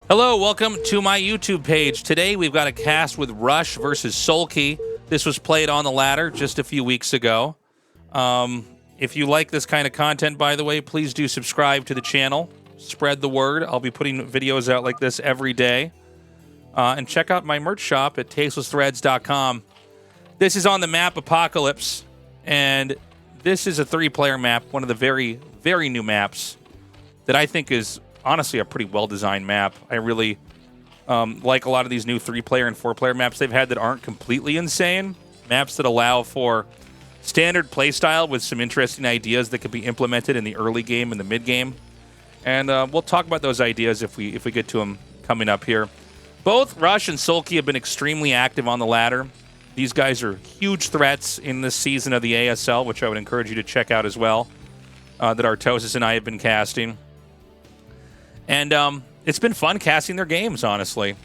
Hello, welcome to my YouTube page. Today we've got a cast with Rush versus Sulky. This was played on the ladder just a few weeks ago. If you like this kind of content, by the way, please do subscribe to the channel. Spread the word. I'll be putting videos out like this every day. And check out my merch shop at tastelessthreads.com. This is on the map Apocalypse, and this is a 3-player map, one of the very, very new maps that I think is honestly a pretty well-designed map. I really like a lot of these new 3-player and 4-player maps they've had that aren't completely insane. Maps that allow for standard playstyle with some interesting ideas that could be implemented in the early game and the mid-game. And we'll talk about those ideas if we get to them coming up here. Both Rush and Sulky have been extremely active on the ladder. These guys are huge threats in this season of the ASL, which I would encourage you to check out as well, that Artosis and I have been casting. And it's been fun casting their games, honestly.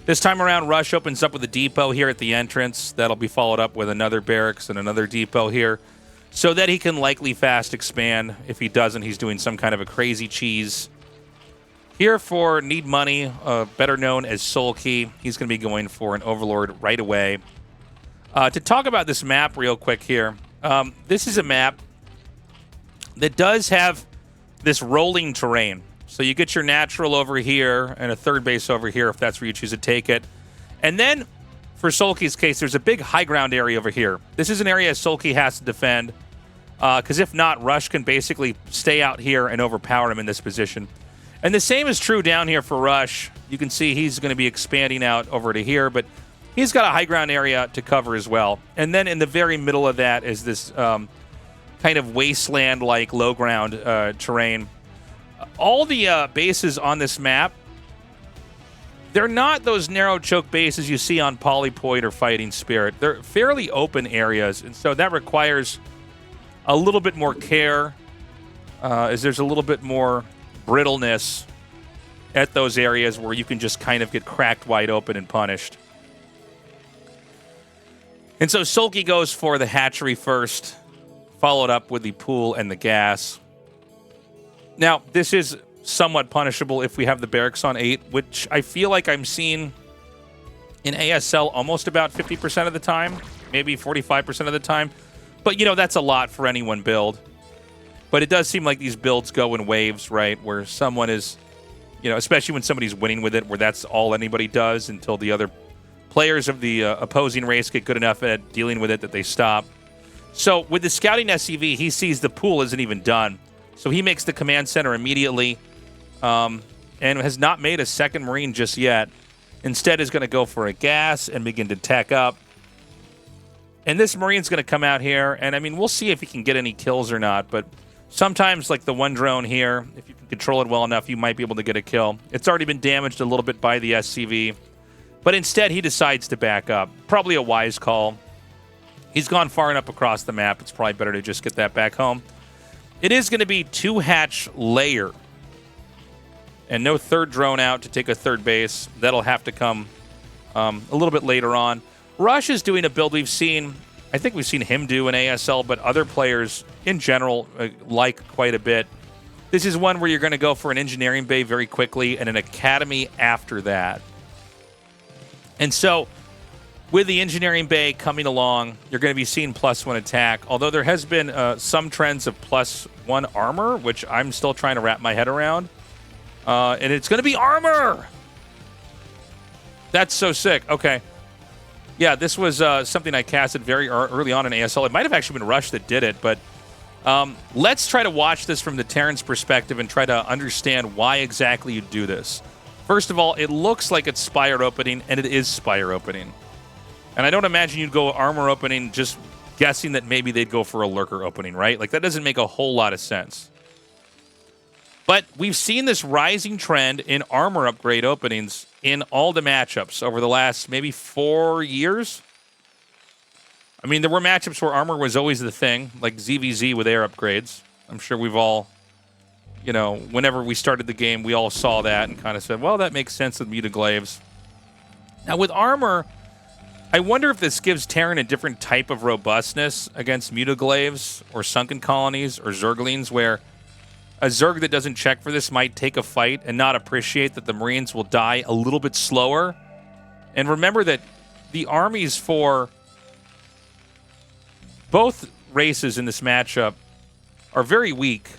This time around, Rush opens up with a depot here at the entrance. That'll be followed up with another barracks and another depot here, so that he can likely fast expand. If he doesn't, he's doing some kind of a crazy cheese. Here for Need Money, better known as Sulky, he's going to be going for an Overlord right away. To talk about this map real quick here, this is a map that does have this rolling terrain. So you get your natural over here and a third base over here if that's where you choose to take it. And then, for Sulky's case, there's a big high ground area over here. This is an area Sulky has to defend, because if not, Rush can basically stay out here and overpower him in this position. And the same is true down here for Rush. You can see he's going to be expanding out over to here, but he's got a high ground area to cover as well. And then in the very middle of that is this kind of wasteland-like low ground terrain. All the bases on this map, they're not those narrow choke bases you see on Polypoid or Fighting Spirit. They're fairly open areas, and so that requires a little bit more care, as there's a little bit more brittleness at those areas where you can just kind of get cracked wide open and punished. And so Sulky goes for the hatchery first, followed up with the pool and the gas. Now, this is somewhat punishable if we have the barracks on 8, which I feel like I'm seeing in ASL almost about 50% of the time, maybe 45% of the time. But, you know, that's a lot for any one build. But it does seem like these builds go in waves, right, where someone is, you know, especially when somebody's winning with it, where that's all anybody does until the other players of the opposing race get good enough at dealing with it that they stop. So with the scouting SCV, he sees the pool isn't even done. So he makes the command center immediately, and has not made a second Marine just yet. Instead is going to go for a gas and begin to tack up. And this Marine's going to come out here, and I mean, we'll see if he can get any kills or not, but sometimes, like the one drone here, if you can control it well enough, you might be able to get a kill. It's already been damaged a little bit by the SCV, but instead he decides to back up. Probably a wise call. He's gone far enough across the map, it's probably better to just get that back home. It is going to be 2-hatch layer. And no third drone out to take a third base. That'll have to come a little bit later on. Rush is doing a build we've seen, I think we've seen him do in ASL, but other players in general like quite a bit. This is one where you're going to go for an engineering bay very quickly and an academy after that. And so, with the engineering bay coming along, you're going to be seeing +1 attack, although there has been some trends of +1 armor, which I'm still trying to wrap my head around. And it's going to be armor! That's so sick. Okay. Yeah, this was something I casted very early on in ASL. It might have actually been Rush that did it, but let's try to watch this from the Terran's perspective and try to understand why exactly you do this. First of all, it looks like it's Spire opening, and it is Spire opening. And I don't imagine you'd go armor opening just guessing that maybe they'd go for a lurker opening, right? Like, that doesn't make a whole lot of sense. But we've seen this rising trend in armor upgrade openings in all the matchups over the last maybe 4 years. I mean, there were matchups where armor was always the thing, like ZVZ with air upgrades. I'm sure we've all, you know, whenever we started the game, we all saw that and kind of said, well, that makes sense with mutaglaves. Now, with armor, I wonder if this gives Terran a different type of robustness against mutaglaves or sunken colonies or zerglings, where A Zerg that doesn't check for this might take a fight and not appreciate that the Marines will die a little bit slower. And remember that the armies for both races in this matchup are very weak.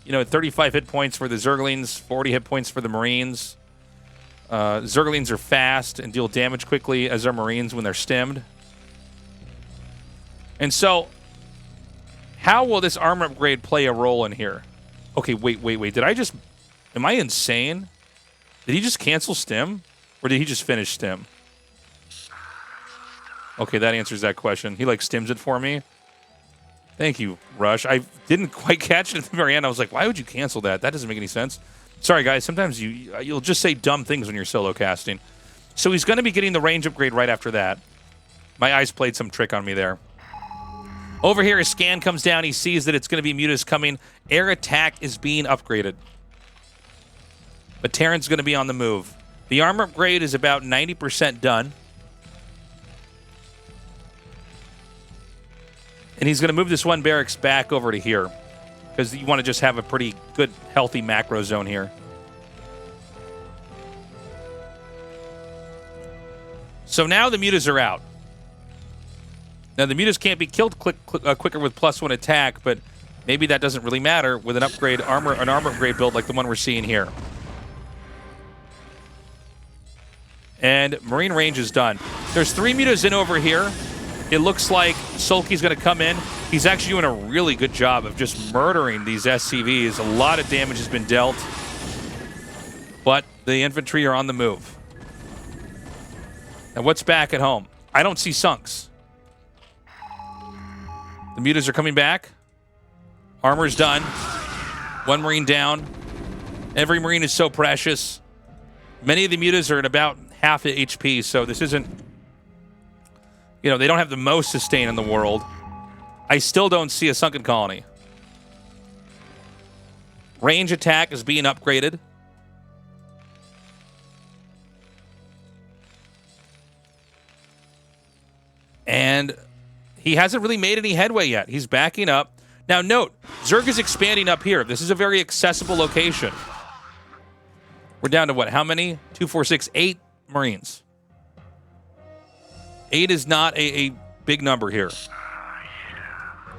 You know, 35 hit points for the Zerglings, 40 hit points for the Marines. Zerglings are fast and deal damage quickly, as are Marines when they're stemmed. And so, how will this armor upgrade play a role in here? Okay, wait. Did I just... Am I insane? Did he just cancel stem? Or did he just finish stem? Okay, that answers that question. He, like, stems it for me. Thank you, Rush. I didn't quite catch it at the very end. I was like, why would you cancel that? That doesn't make any sense. Sorry, guys. Sometimes you'll just say dumb things when you're solo casting. So he's going to be getting the range upgrade right after that. My eyes played some trick on me there. Over here, his scan comes down. He sees that it's going to be Mutas coming. Air attack is being upgraded. But Terran's going to be on the move. The armor upgrade is about 90% done. And he's going to move this one barracks back over to here, because you want to just have a pretty good, healthy macro zone here. So now the Mutas are out. Now, the Mutas can't be killed quicker with +1 attack, but maybe that doesn't really matter with an armor upgrade build like the one we're seeing here. And Marine range is done. There's 3 Mutas in over here. It looks like Sulky's going to come in. He's actually doing a really good job of just murdering these SCVs. A lot of damage has been dealt, but the infantry are on the move. Now, what's back at home? I don't see sunks. The Mutas are coming back. Armor's done. 1 Marine down. Every Marine is so precious. Many of the Mutas are at about half the HP, so this isn't... You know, they don't have the most sustain in the world. I still don't see a sunken colony. Range attack is being upgraded. And he hasn't really made any headway yet. He's backing up. Now, note, Zerg is expanding up here. This is a very accessible location. We're down to what? How many? 2, 4, 6, 8 Marines. 8 is not a big number here.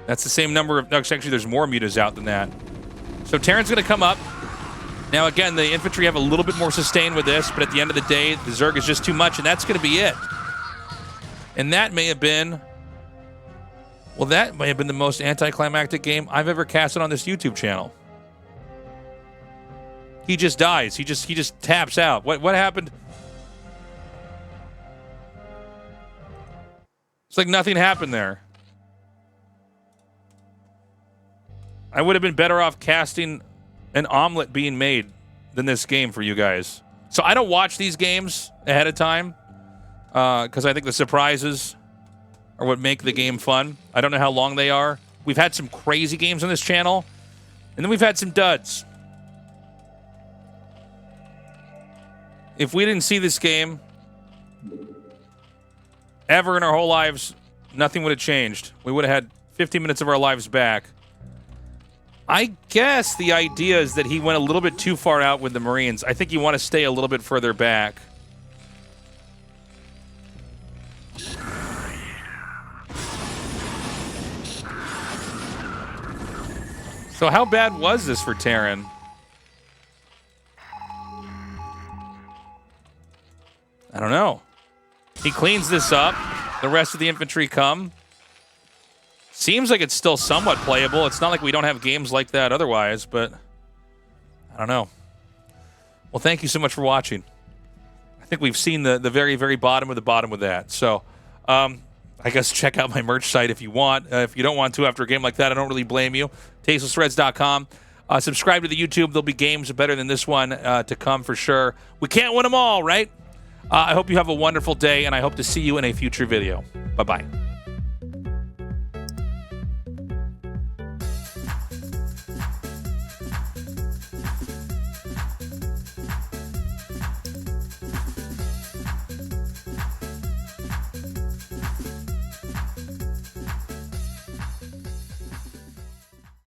That's the same number of... No, actually, there's more Mutas out than that. So Terran's going to come up. Now, again, the infantry have a little bit more sustain with this, but at the end of the day, the Zerg is just too much, and that's going to be it. And that may have been... Well, that may have been the most anticlimactic game I've ever casted on this YouTube channel. He just dies. He just taps out. What happened? It's like nothing happened there. I would have been better off casting an omelet being made than this game for you guys. So I don't watch these games ahead of time because I think the surprises are what make the game fun. I don't know how long they are. We've had some crazy games on this channel, and then we've had some duds. If we didn't see this game ever in our whole lives, nothing would have changed. We would have had 15 minutes of our lives back. I guess the idea is that he went a little bit too far out with the Marines. I think you want to stay a little bit further back. So how bad was this for Terran? I don't know. He cleans this up. The rest of the infantry come. Seems like it's still somewhat playable. It's not like we don't have games like that otherwise, but I don't know. Well, thank you so much for watching. I think we've seen the very, very bottom of the bottom with that. So I guess check out my merch site if you want. If you don't want to after a game like that, I don't really blame you. TastelessThreads.com. Subscribe to the YouTube. There'll be games better than this one to come for sure. We can't win them all, right? I hope you have a wonderful day, and I hope to see you in a future video. Bye-bye.